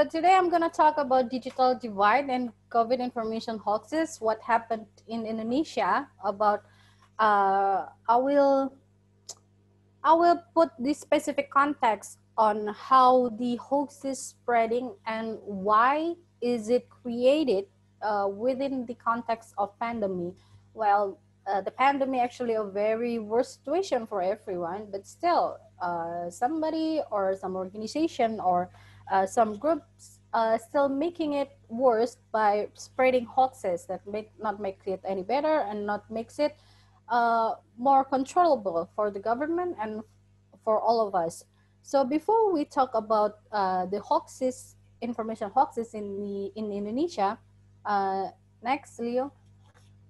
So today I'm going to talk about digital divide and COVID information hoaxes, what happened in Indonesia about, I will put this specific context on how the hoax is spreading and why is it created within the context of pandemic. Well, the pandemic actually a very worse situation for everyone, but still, somebody or some organization or some groups still making it worse by spreading hoaxes that make not make it any better and not makes it more controllable for the government and for all of us. So before we talk about the hoaxes, information hoaxes in Indonesia, uh, next, Leo,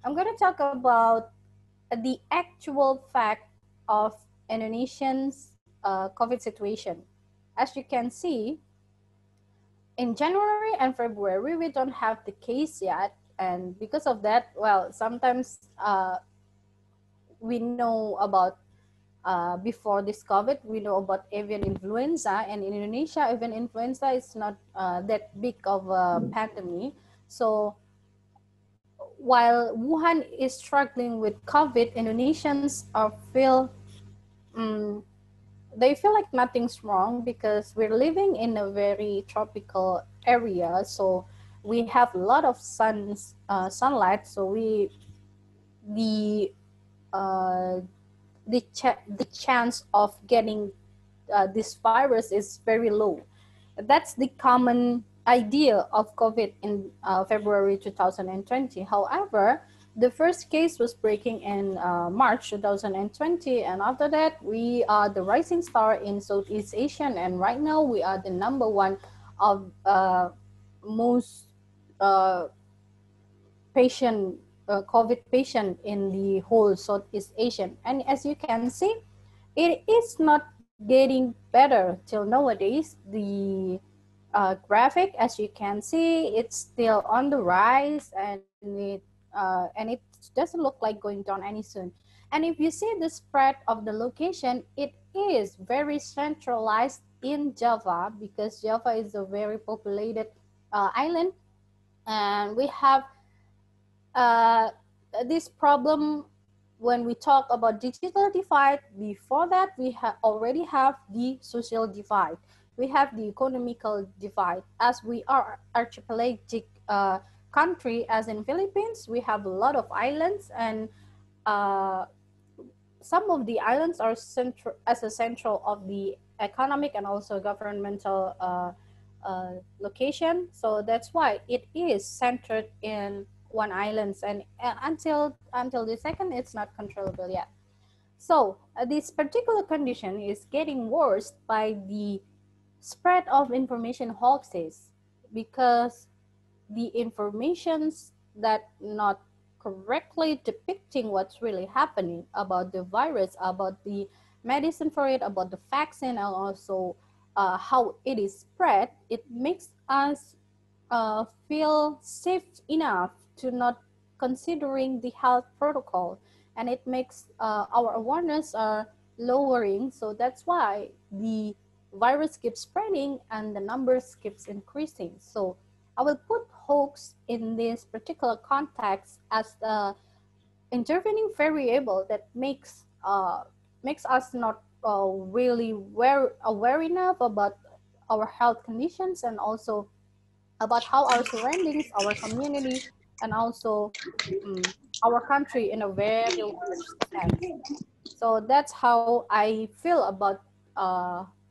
I'm going to talk about the actual fact of Indonesians' COVID situation. As you can see, in January and February, we don't have the case yet. And because of that, well, sometimes we know about before this COVID, we know about avian influenza, and in Indonesia, avian influenza is not that big of a pandemic. So while Wuhan is struggling with COVID, Indonesians are um, they feel like nothing's wrong because we're living in a very tropical area. So we have a lot of sunlight. So the uh, the chance of getting this virus is very low. That's the common idea of COVID in February 2020. However, the first case was breaking in March 2020, and after that, we are the rising star in Southeast Asia, and right now we are the number one of most uh, patient COVID patient in the whole Southeast Asian. And as you can see, it is not getting better till nowadays. The graphic, as you can see, it's still on the rise, and it doesn't look like going down any soon. And if you see the spread of the location, it is very centralized in Java because Java is a very populated island, and we have uh, this problem when we talk about digital divide. Before that, we already have the social divide. We have the economical divide. As we are archipelagic country, as in Philippines, we have a lot of islands, and uh, some of the islands are as a central of the economic and also governmental location. So that's why it is centered in one island, and until the second, it's not controllable yet. So this particular condition is getting worse by the spread of information hoaxes because the informations that not correctly depicting what's really happening about the virus, about the medicine for it, about the vaccine, and also how it is spread, it makes us feel safe enough to not considering the health protocol, and it makes our awareness lowering. So that's why the virus keeps spreading and the numbers keeps increasing. So I will put hoax in this particular context as the intervening variable that makes us not really aware enough about our health conditions, and also about how our surroundings, our community, and also our country in a very large sense. So that's how I feel about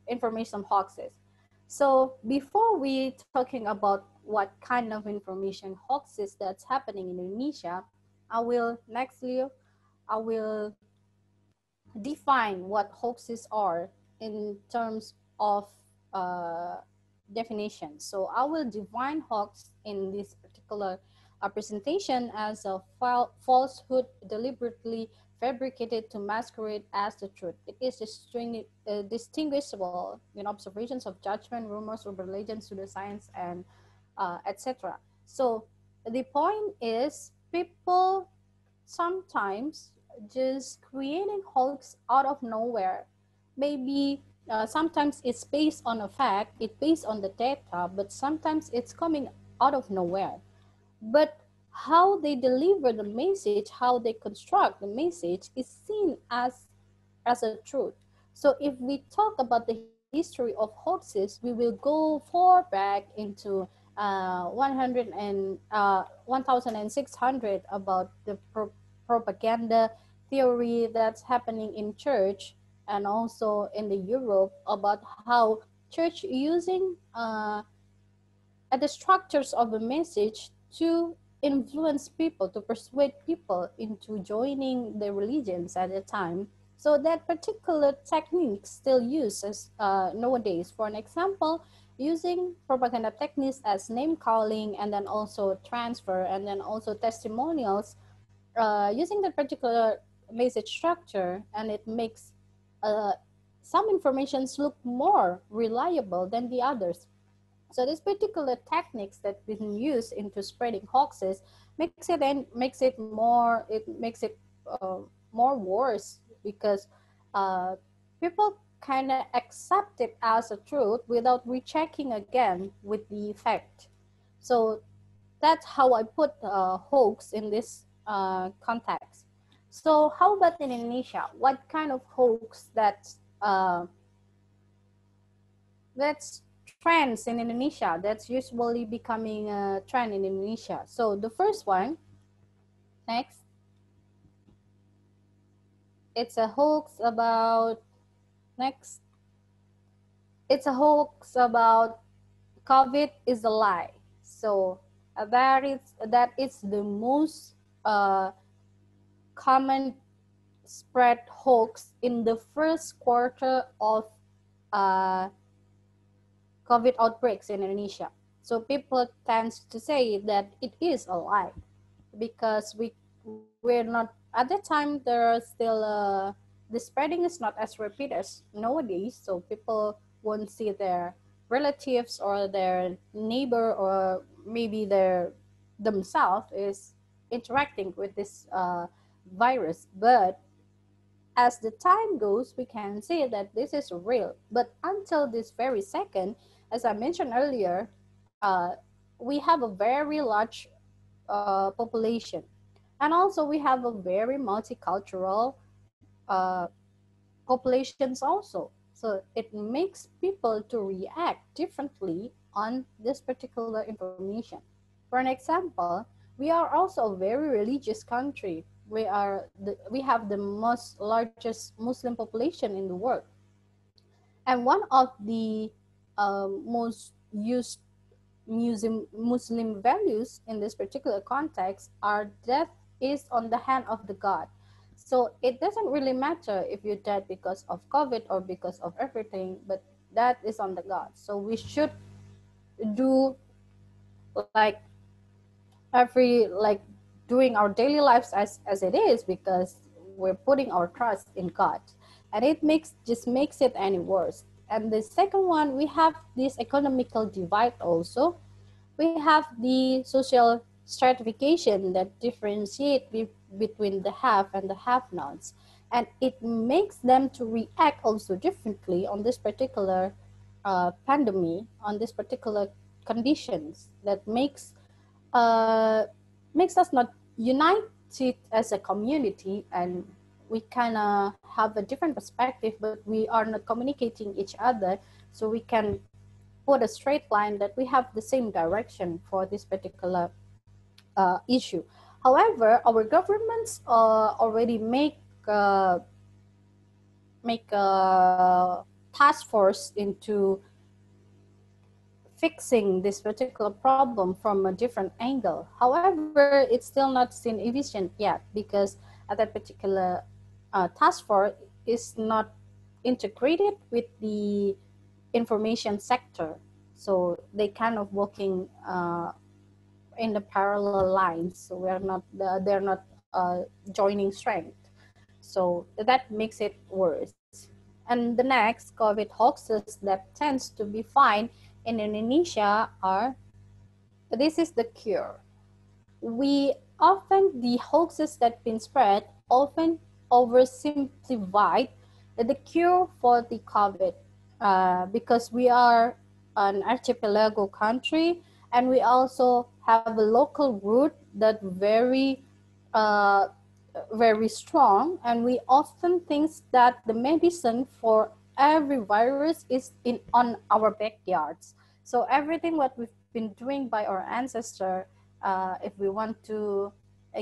information hoaxes. So before we talking about what kind of information hoaxes that's happening in Indonesia, I will define what hoaxes are in terms of uh, definition. So I will define hoax in this particular presentation as a falsehood deliberately fabricated to masquerade as the truth. It is distinguishable in observations of judgment, rumors, urban legends, pseudoscience, and etc. So the point is, people sometimes just creating hoax out of nowhere. Maybe Sometimes it's based on a fact, it's based on the data, but sometimes it's coming out of nowhere. But how they deliver the message, how they construct the message is seen as a truth. So if we talk about the history of hoaxes, we will go far back into 1600 about the propaganda theory that's happening in church and also in the Europe about how church using the structures of a message to influence people, to persuade people into joining the religions at the time. So that particular technique still uses nowadays. For an example, using propaganda techniques as name calling and then also transfer and then also testimonials, using that particular message structure, and it makes uh, some informations look more reliable than the others. So this particular techniques that been used into spreading hoaxes makes it more worse because uh, people kind of accept it as a truth without rechecking again with the fact. So that's how I put hoax in this context. So how about in Indonesia? What kind of hoax that's trends in Indonesia that's usually becoming a trend in Indonesia? So the first one, next, it's a hoax about next. It's a hoax about COVID is a lie. So that is the most uh, common spread hoax in the first quarter of uh, COVID outbreaks in Indonesia. So people tend to say that it is a lie because we're not at that time. There are still the spreading is not as rapid as nowadays. So people won't see their relatives or their neighbor or maybe their themselves is interacting with this virus. But as the time goes, we can see that this is real. But until this very second, as I mentioned earlier, we have a very large population. And also we have a very multicultural uh, populations also. So it makes people to react differently on this particular information. For an example, we are also a very religious country. We have the most largest Muslim population in the world. And one of the most used Muslim values in this particular context are death is on the hand of the God. So it doesn't really matter if you're dead because of COVID or because of everything, but that is on the God. So we should do like like doing our daily lives as it is because we're putting our trust in God. And it makes it any worse. And the second one, we have this economical divide also. We have the social stratification that differentiate between the have and the have-nots, and it makes them to react also differently on this particular pandemic, on this particular conditions that uh, makes us not united as a community, and we kind of have a different perspective, but we are not communicating each other, so we can put a straight line that we have the same direction for this particular issue. However, our governments already make a task force into fixing this particular problem from a different angle. However, it's still not seen efficient yet because that particular task force is not integrated with the information sector. So they kind of working in the parallel lines. So they're not joining strength. So that makes it worse. And the next COVID hoaxes that tends to be found in Indonesia are this is the cure. We often the hoaxes that been spread often oversimplified the cure for the COVID. because we are an archipelago country, and we also have a local root that uh, very strong, and we often think that the medicine for every virus is in on our backyards. So everything what we've been doing by our ancestor, if we want to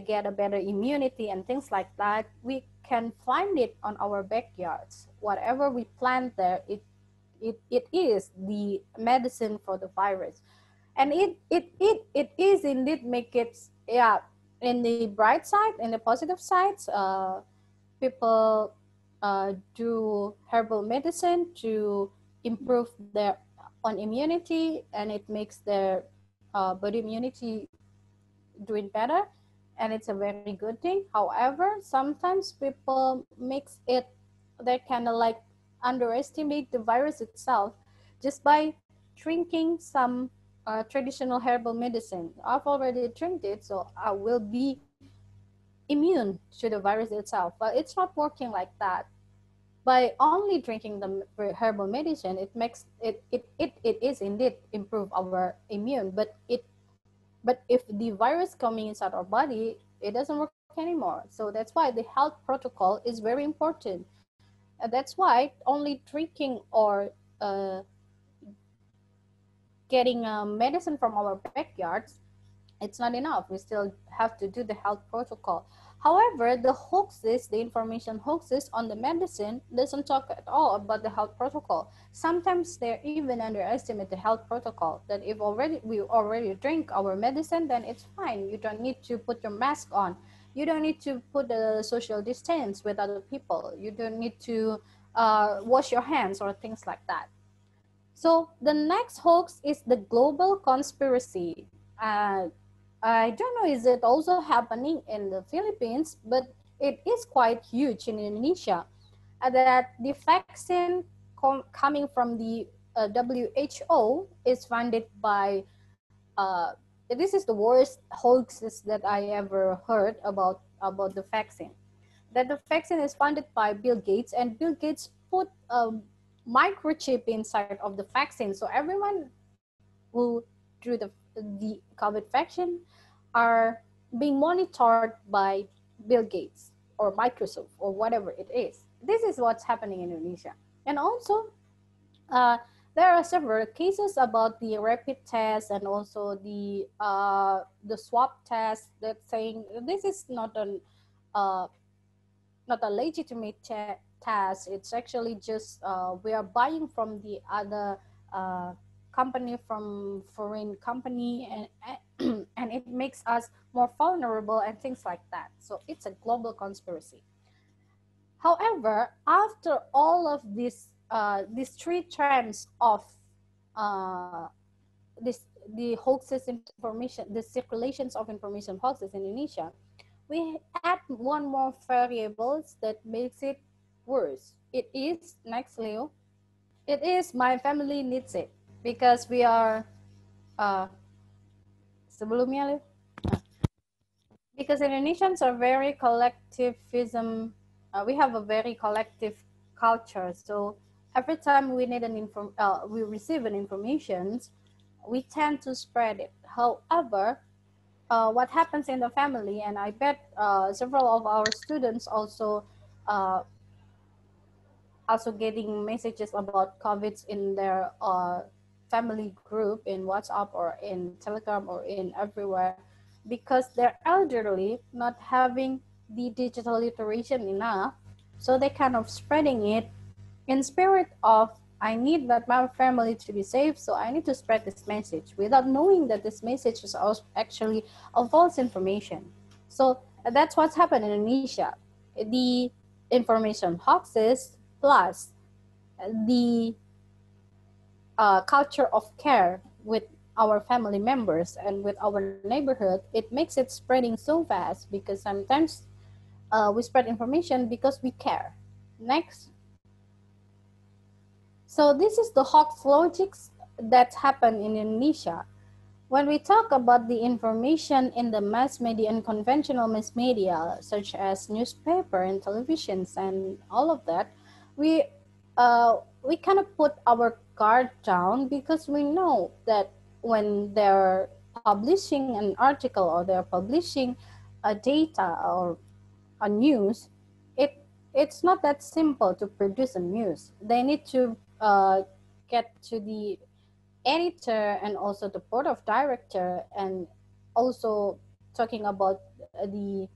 get a better immunity and things like that, we can find it on our backyards. Whatever we plant there, it is the medicine for the virus. And it is indeed make it, yeah, in the bright side, in the positive sides, people do herbal medicine to improve their own immunity, and it makes their body immunity doing better, and it's a very good thing. However, sometimes people mix it, they kind of like underestimate the virus itself just by drinking some traditional herbal medicine. I've already drank it, so I will be immune to the virus itself, but it's not working like that. By only drinking the herbal medicine, it makes it is indeed improve our immune, but if the virus coming inside our body, it doesn't work anymore. So that's why the health protocol is very important. And that's why only drinking or uh, getting medicine from our backyards, it's not enough. We still have to do the health protocol. However, the hoaxes, the information hoaxes on the medicine doesn't talk at all about the health protocol. Sometimes they even underestimate the health protocol, that if we already drink our medicine, then it's fine. You don't need to put your mask on. You don't need to put a social distance with other people. You don't need to wash your hands or things like that. So the next hoax is the global conspiracy. I don't know, is it also happening in the Philippines, but it is quite huge in Indonesia. That the vaccine coming from the WHO is funded by, this is the worst hoaxes that I ever heard about the vaccine. That the vaccine is funded by Bill Gates, and Bill Gates put a microchip inside of the vaccine, so everyone who drew the COVID vaccine are being monitored by Bill Gates or Microsoft or whatever it is. This is what's happening in Indonesia. And also, uh, there are several cases about the rapid test and also the swab test that saying this is uh, not a legitimate task. It's actually just we are buying from the other company, from foreign company, and it makes us more vulnerable and things like that. So it's a global conspiracy. However, after all of these three trends of uh, this the hoaxes information, the circulations of information hoaxes in Indonesia, we add one more variables that makes it worse. It is, next Leo, it is my family needs it, because we are uh, sebelumnya Leo, because Indonesians are very collectivism. We have a very collective culture, so every time we need we receive an information, we tend to spread it. However, what happens in the family, and I bet several of our students uh, also getting messages about COVID in their family group in WhatsApp or in Telegram or in everywhere, because they're elderly, not having the digital literacy enough, so they kind of spreading it in spirit of, I need that my family to be safe, so I need to spread this message without knowing that this message is also actually a false information. So that's what's happened in Indonesia. The information hoaxes plus the culture of care with our family members and with our neighborhood, it makes it spreading so fast, because sometimes we spread information because we care. Next. So this is the hoax logics that happen in Indonesia. When we talk about the information in the mass media and conventional mass media, such as newspaper and televisions and all of that, we we kind of put our guard down because we know that when they're publishing an article or they're publishing a data or a news, it it's not that simple to produce a news. They need to get to the editor and also the board of director, and also talking about the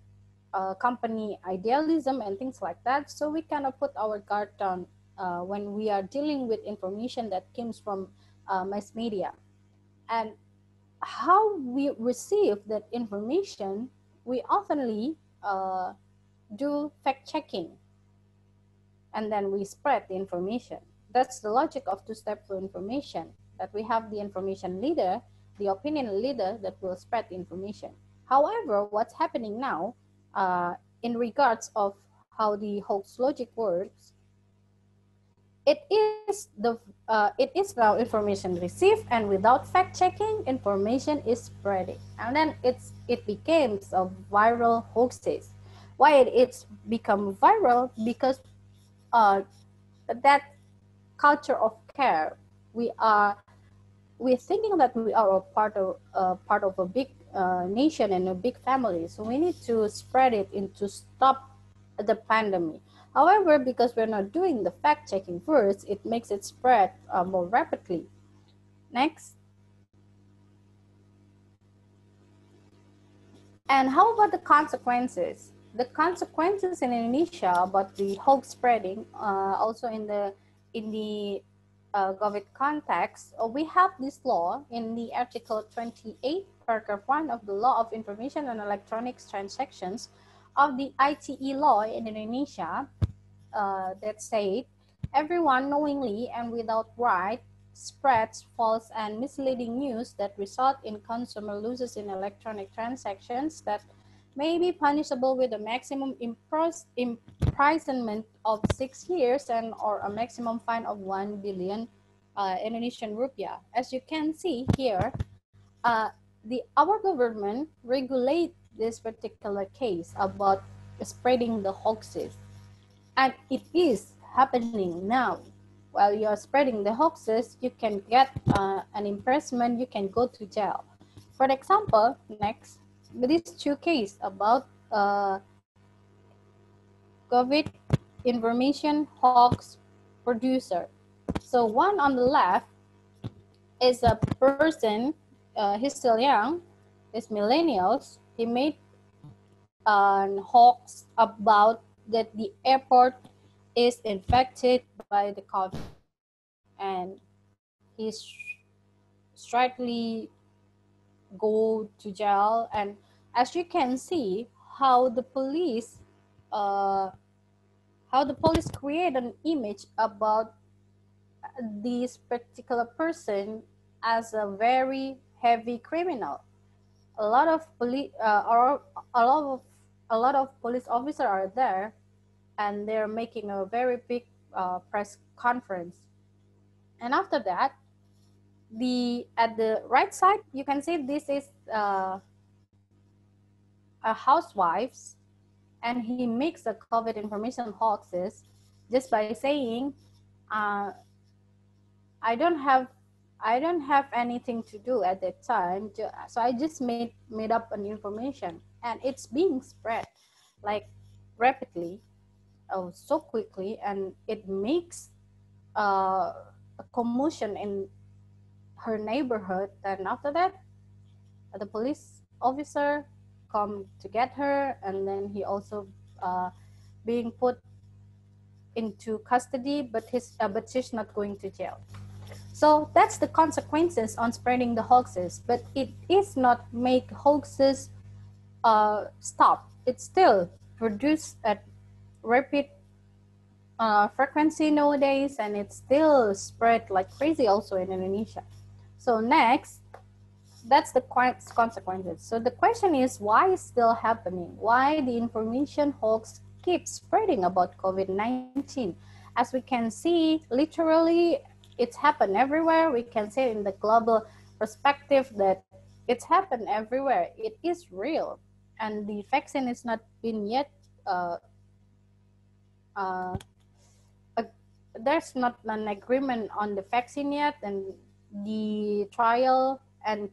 company idealism and things like that. So we kind of put our guard down when we are dealing with information that comes from mass media. And how we receive that information, we oftenly do fact checking, and then we spread the information. That's the logic of two-step flow information, that we have the information leader, the opinion leader that will spread the information. However, what's happening now in regards of how the hoax logic works, it is now information received, and without fact checking, information is spreading, and then it becomes a viral hoaxes. Why it's become viral? Because that culture of care, we are we're thinking that we are a part of a big nation and a big family, so we need to spread it in to stop the pandemic. However, because we're not doing the fact checking first, it makes it spread more rapidly. Next. And how about the consequences? The consequences in Indonesia about the hoax spreading, also in the COVID context, we have this law in the Article 28, paragraph 1 of the Law of Information and Electronics Transactions of the ITE law in Indonesia that said, everyone knowingly and without right spreads false and misleading news that result in consumer losses in electronic transactions that may be punishable with a maximum imprisonment of 6 years and or a maximum fine of 1 billion Indonesian rupiah. As you can see here, our government regulate this particular case about spreading the hoaxes, and it is happening now. While you are spreading the hoaxes, you can get an imprisonment, you can go to jail. For example, next, these two cases about COVID information hoax producer. So one on the left is a person, he's still young, he's millennials. He made an hoax about that the airport is infected by the COVID, and he's straightly go to jail. And as you can see, how the police create an image about this particular person as a very heavy criminal. A lot of police or a lot of police officers are there, and they're making a very big press conference. And after that, at the right side, you can see this is a housewives, and he makes a COVID information hoaxes just by saying, uh, I don't have anything to do at that time, so I just made up an information, and it's being spread like rapidly, so quickly, and it makes a commotion in her neighborhood. And after that, the police officer come to get her, and then he also being put into custody, but she's not going to jail. So that's the consequences on spreading the hoaxes, but it is not make hoaxes stop. It still produce at rapid frequency nowadays, and it still spread like crazy also in Indonesia. So next, that's the consequences. So the question is, why is still happening? Why the information hoax keeps spreading about COVID-19? As we can see, literally, it's happened everywhere. We can see in the global perspective that it's happened everywhere. It is real, and the vaccine is not been yet uh, there's not an agreement on the vaccine yet, and the trial and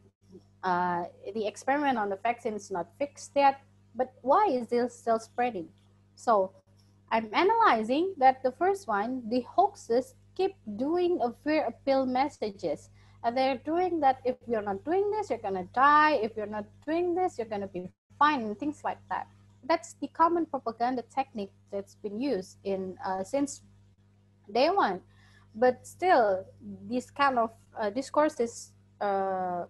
the experiment on the vaccine is not fixed yet. But why is this still spreading? So I'm analyzing that the first one, the hoaxes keep doing a fear appeal messages. And they're doing that if you're not doing this, you're gonna die. If you're not doing this, you're gonna be fine, and things like that. That's the common propaganda technique that's been used in since day one. But still, this kind of discourse is uh,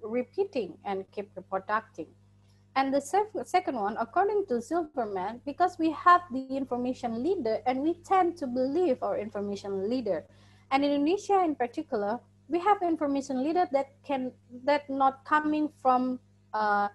repeating and keep reproducing. And the second one, according to Silverman, because we have the information leader and we tend to believe our information leader. And in Indonesia in particular, we have information leader that not coming from uh,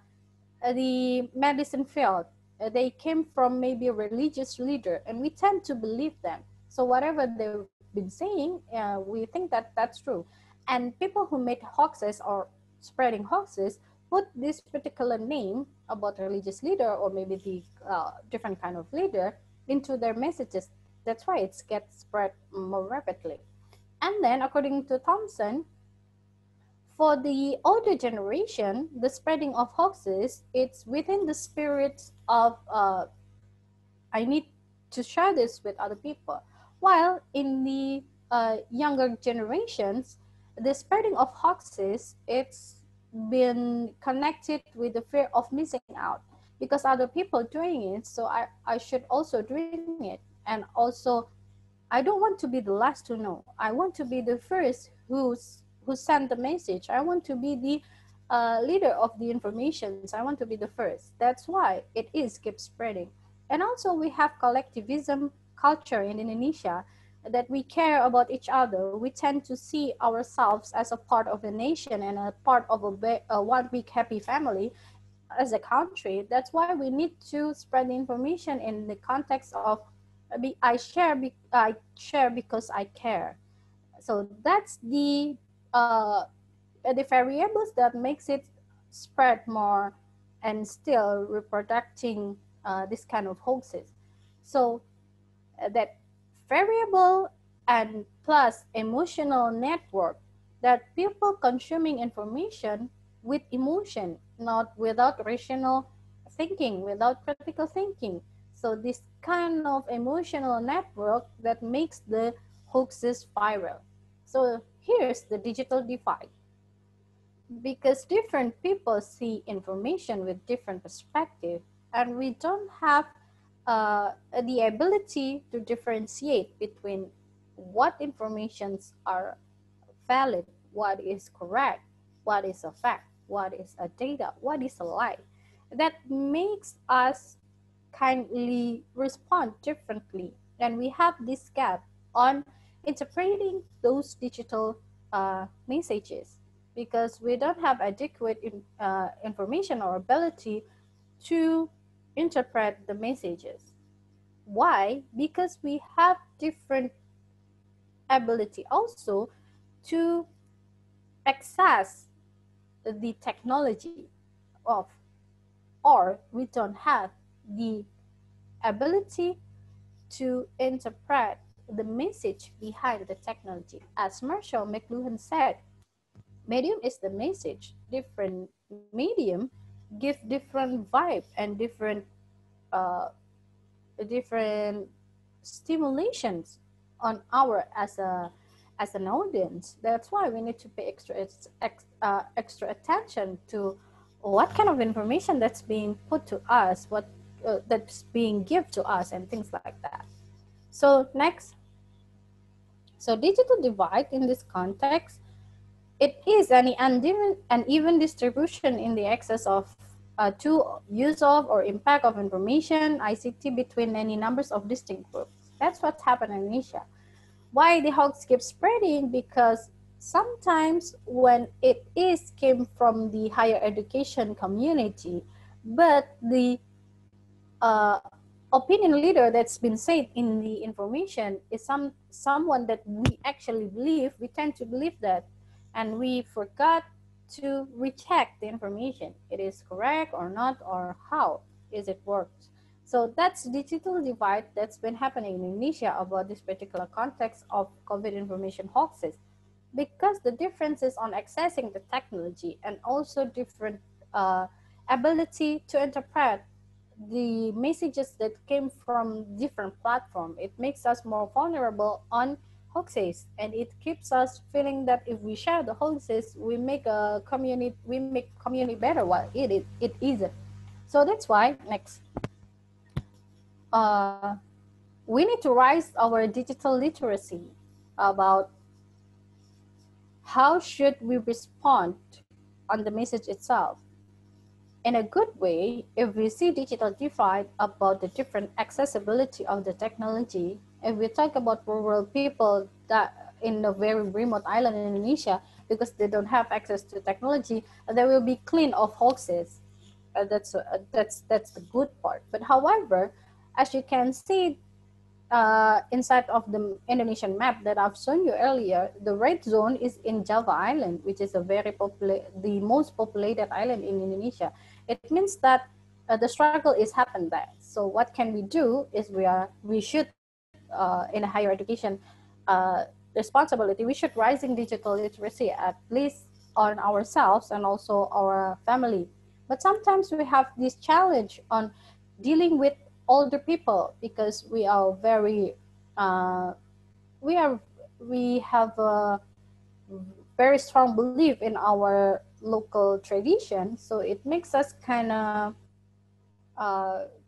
the medicine field. They came from maybe a religious leader, and we tend to believe them. So whatever they've been saying, we think that that's true. And people who made hoaxes or spreading hoaxes put this particular name about religious leader or maybe the different kind of leader into their messages. That's why it gets spread more rapidly. And then, according to Thompson, for the older generation, the spreading of hoaxes, it's within the spirit of I need to share this with other people. While in the younger generations, the spreading of hoaxes, it's been connected with the fear of missing out because other people doing it, so I should also doing it. And also, I don't want to be the last to know. I want to be the first who sent the message. I want to be the leader of the informations. I want to be the first. That's why it is keep spreading. And also we have collectivism culture in Indonesia that we care about each other. We tend to see ourselves as a part of the nation and a part of a one big happy family as a country. That's why we need to spread the information in the context of I share because I care. So that's the variables that makes it spread more and still reproducing this kind of hoaxes. So that variable and plus emotional network that people consuming information with emotion, not without rational thinking, without critical thinking. So this kind of emotional network that makes the hoaxes viral. So here's the digital divide. Because different people see information with different perspective, and we don't have the ability to differentiate between what informations are valid, what is correct, what is a fact, what is a data, what is a lie. That makes us kindly respond differently, and we have this gap on interpreting those digital messages because we don't have adequate information or ability to interpret the messages. Why? Because we have different ability also to access the technology of, or we don't have the ability to interpret the message behind the technology. As Marshall McLuhan said, medium is the message. Different medium give different vibe and uh, different stimulations on our as an audience. That's why we need to pay extra attention to what kind of information that's being put to us, what that's being given to us, and things like that. So next, so digital divide in this context, it is an uneven distribution in the access of to use of or impact of information, ICT between any numbers of distinct groups. That's what's happened in Indonesia. Why the hoax keeps spreading? Because sometimes when it is came from the higher education community, but the uh, opinion leader that's been said in the information is someone that we actually believe, we tend to believe that, and we forgot to recheck the information. It is correct or not, or how is it worked. So that's digital divide that's been happening in Indonesia about this particular context of COVID information hoaxes, because the differences on accessing the technology and also different uh, ability to interpret the messages that came from different platform. It makes us more vulnerable on hoaxes, and it keeps us feeling that if we share the hoaxes, we make community better while it isn't. So that's why next, uh, we need to raise our digital literacy about how should we respond on the message itself. In a good way, if we see digital divide about the different accessibility of the technology, if we talk about rural people that in a very remote island in Indonesia, because they don't have access to technology, they will be clean of hoaxes. That's the good part. But however, as you can see inside of the Indonesian map that I've shown you earlier, the red zone is in Java Island, which is the most populated island in Indonesia. It means that the struggle is happening there. So what can we do is we should in a higher education responsibility, we should rising digital literacy at least on ourselves and also our family. But sometimes we have this challenge on dealing with older people because we are very uh, we are we have a very strong belief in our local tradition, so it makes us kind of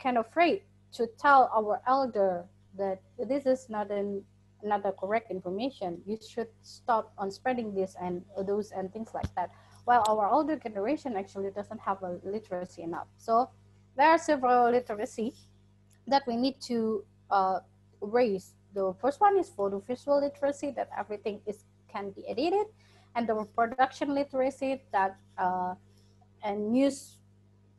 afraid to tell our elder that this is not the correct information. You should stop on spreading this and those and things like that. While our older generation actually doesn't have a literacy enough. So there are several literacy that we need to raise. The first one is photo visual literacy, that everything is can be edited, and the production literacy that and news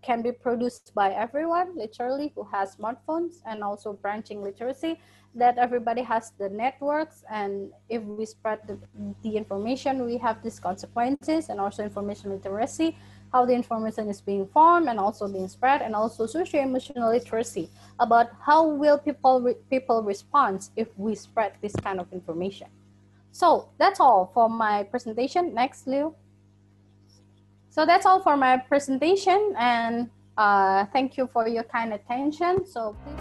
can be produced by everyone, literally, who has smartphones, and also branching literacy, that everybody has the networks, and if we spread the information, we have these consequences, and also information literacy, how the information is being formed and also being spread, and also socio-emotional literacy about how will people respond if we spread this kind of information. So that's all for my presentation. Next, Liu. So that's all for my presentation, and thank you for your kind attention. So please.